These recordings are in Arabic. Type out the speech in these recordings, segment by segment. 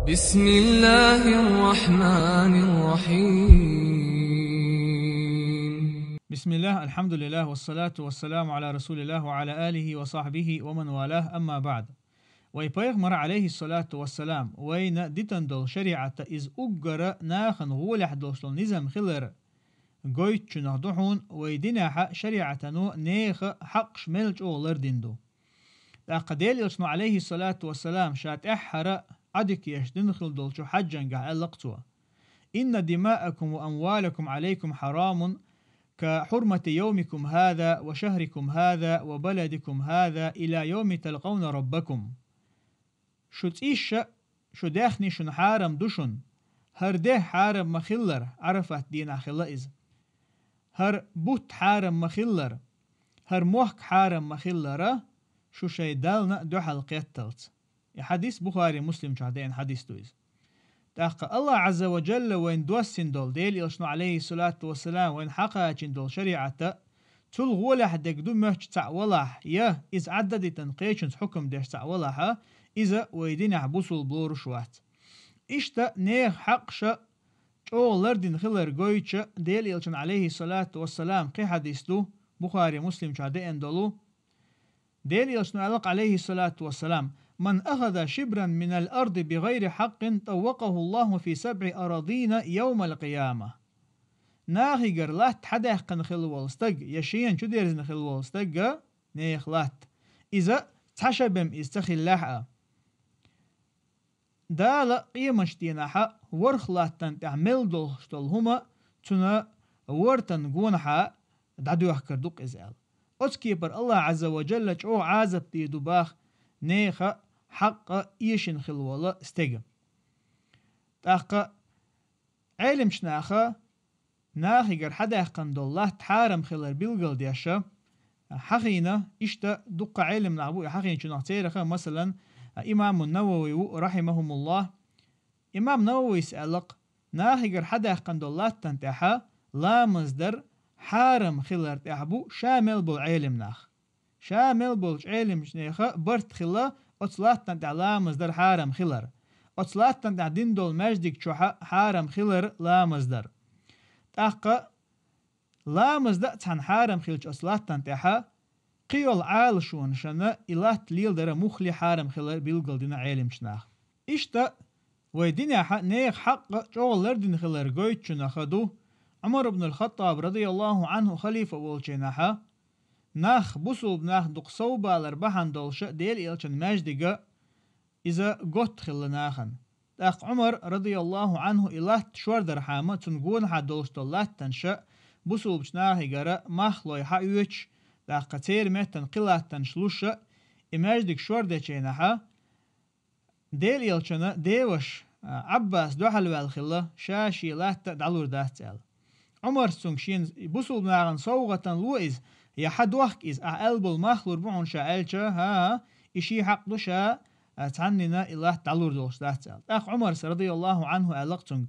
بسم الله الرحمن الرحيم. بسم الله، الحمد لله، والصلاة والسلام على رسول الله وعلى آله وصحبه ومن والاه، أما بعد. ويبيغمر عليه الصلاة والسلام وين ديتندل شريعة إز أجر ناخن غولح دوشل نظام خلر قويت شنه دحون ويدينها شريعة نو نيخ حق شملج أولر ديندو قديل يلشنو عليه الصلاة والسلام شات أحر عدك يشدنخل دولشو حجا قا ألقتوا إن دماءكم وأموالكم عليكم حرام كحرمة يومكم هذا وشهركم هذا وبلدكم هذا إلى يوم تلقون ربكم. شو تيش شو داخني شن حارم دوشن هر ده حارم مخلر عرفت دين خلائز هر بوت حارم مخلر هر موحك حارم مخلر شو شيدالنا دو حلقيات تلت. حديث بخاري مسلم شهدين حديث دويز تاق الله عز وجل وين دوسين دول ديل يلشنو عليه الصلاة والسلام وين حقاچين دول شريعة تل غولح دك دو مهج تعولح يا إز عدد تنقيشنس حكم ديش تعولحا إذا ويدين عبوسو بلور شوات إشتا نيخ حقشا او لردين خلر قويتش ديل يلشن عليه الصلاة والسلام قي حديث دو بخاري مسلم شهدين دولو ديل يلشنو عليه الصلاة والسلام من أخذ شبرا من الأرض بغير حق طوقه الله في 7 أراضين يوم القيامة. ناخيقر لات حدا يحقن خلوال استق يشيان شو ديرزن خلوال استق نيخ لات إذا تحشبم استخلاحة دالا قيمشتينها ورخلاتن تعمل دولشتل هما تنا ورتن قونها دعدو يحكر دوق إزال أتكيبر الله عز وجل جو عازب دي دباخ نيخا حق إيشن خلوالا استيقا تاقا علم شناخا ناخيقر حدا يحقن دولله تحارم خلال بيلغل دياشا حقينا إشتا دقا علم نعبو حقين شناخ تيرخا مثلا إمام النووي رحمهم الله إمام نووي سألق ناخيقر حدا يحقن دولله تنتحا لا مصدر حارم خلال تحبو شامل بالعلم ناخ شامل بولش علم شنيخا برت خلا أطلات تنتع لا مصدر حارم خلر أطلات تنتع دين دول مجدك شو حارم خلر لا مصدر تاقا لا مصدر تحن حارم خلش أطلات تنتعها قيول عال شون شنا إلا تليل در مخلي حارم خلر بيلقل دينا علم شناخ إشتا ويدين نيخ حق شغل لردين خلر قويت شناخدو عمر بن الخطاب رضي الله عنه خليفة والشناحا ناخ بوسو بناخ دقصو بالر بحن دولش ديل إلشن مجدقة إذا قط خل ناخن تاق عمر رضي الله عنه إله تشور درحامة تنقون حد دولش دولات تنشأ بوسو بشناهي قرأ مخلوي حيوش تاق قتير مهتن قلات تنشلوش إمجدق شور ديشينها ديل إلشن ديوش عباس دوحل والخلة شاشي لا تدعلور داتال عمر سنكشين بوسو بناغن صوغة لوئز يا حد وقت إز أقلب المخلور بعون شاءلشا ها إشي حق دوشا تعنينا إله تعلور دوش داتال أخ عمر رضي الله عنه ألقتن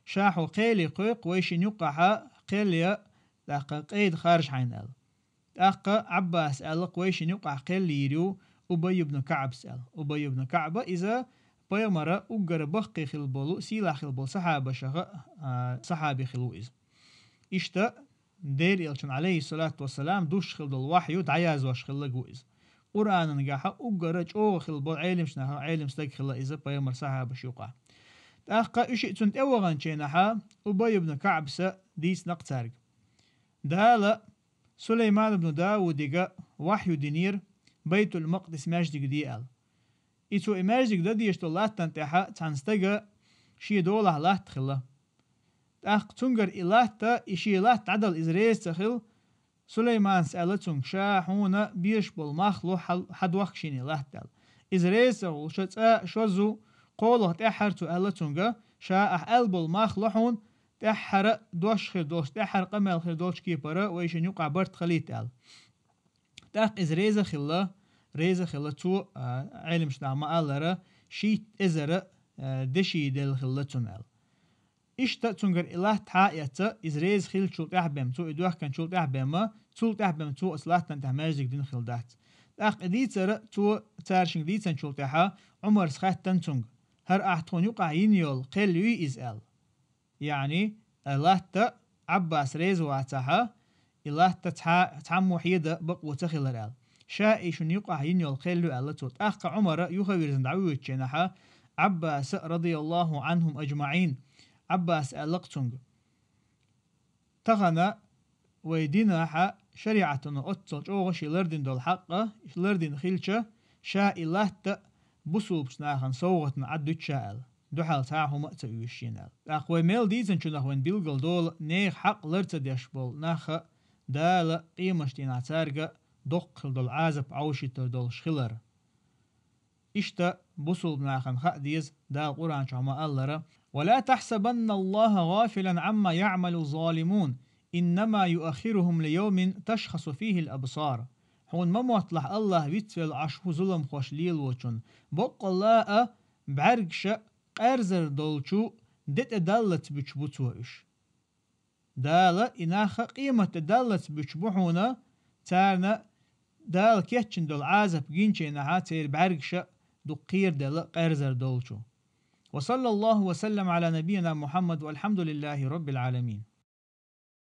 شاحو قيلي قيق ويشين يقعها قيلي قيد خارج حين أل أخ عباس ألق ويشين يقع قيلي يريو أبي بن كعب سأل أبي بن كعب إذا بيمرا أقر بخي خلبولو سيلا خلبول صحابة صحابي خلو إز إشتا دير يلشن عليه الصلاة والسلام دوش خلد الوحي دعياز وش خلق وإز قرآن نجاحه أقرج أو خلبول علم شنها علم سلك خلا إذا بيمر صحابة شيوقع تأخا إشي تنت أوغان شينها أبي بن كعب سا ديس نقتارق دالا سليمان بن داود ديقا وحي دينير بيت المقدس ماجدق ديال إتو إماجدق دا ديشتو الله تنتحا تنستقى شي دولة الله تخلا تأخ تنقر إله تا إشي إله تعدل إزريز تخل سليمان سألتون شاحونا بيش بالمخلو حد وقشين إله تال إزريز تخل شتا شوزو قوله تأحر تألتونغا شاح ألب المخلوحون تأحر دوش خير دوش تأحر قمل خير دوش كيبرا ويشن يقع برد خليت تال تأخ إزريز خلا ريز خلا تو علم شنا ما ألرا شيت إزرا دشي دل خلتون أل إشتا تنقر إله تحايتا إزريز خيل شلط أحبهم تو إدوح كان شلط أحبهم شلط أحبهم تو أصلاح تنتح ماجدك دين خلدات أخ إديتر تو تارشنك ديتن شلط أحا عمر سخات تنتنق هر أحتون يقع ينيول قلوي إزال يعني الله تا عباس ريز واتها الله تتعم وحيدة بقوة تخيل رال شائي شن يقع ينيول قلو الله توت أخ عمر يخبر زندعوي تشينها عباس رضي الله عنهم أجمعين عباس ألقتنج تغنى ويدينها شريعة أتل أوغش لردن دول حقه لردن خيلشة شاء الله تا بصوب ناخن صوغة عدو تشاءل دو حال تاعه مأتا يوشينال أخوي ميل ديزن شو نخوين بيلغل دول نيخ حق لرتا ديشبول ناخ دال قيمشتين عتارغا دقل دول عازب عوشيتر دول شخلر إشتا بصوب ناخن خق ديز دال قرآن شعما ألرا ولا تحسبن الله غافلا عما يعمل الظالمون إنما يؤخرهم ليوم تشخص فيه الأبصار هون ما مطلح الله بيتفل عشو ظلم خوش ليل وچون بق الله بعرقش قرزر دولچو دت دالت بچبوتوش دالا إناخ قيمة دالت بچبوحونا تارنا دال كيتشن دول عازب جينچي نها تير بعرقش دو قير دالا قرزر دولچو وصلى الله وسلم على نبينا محمد والحمد لله رب العالمين.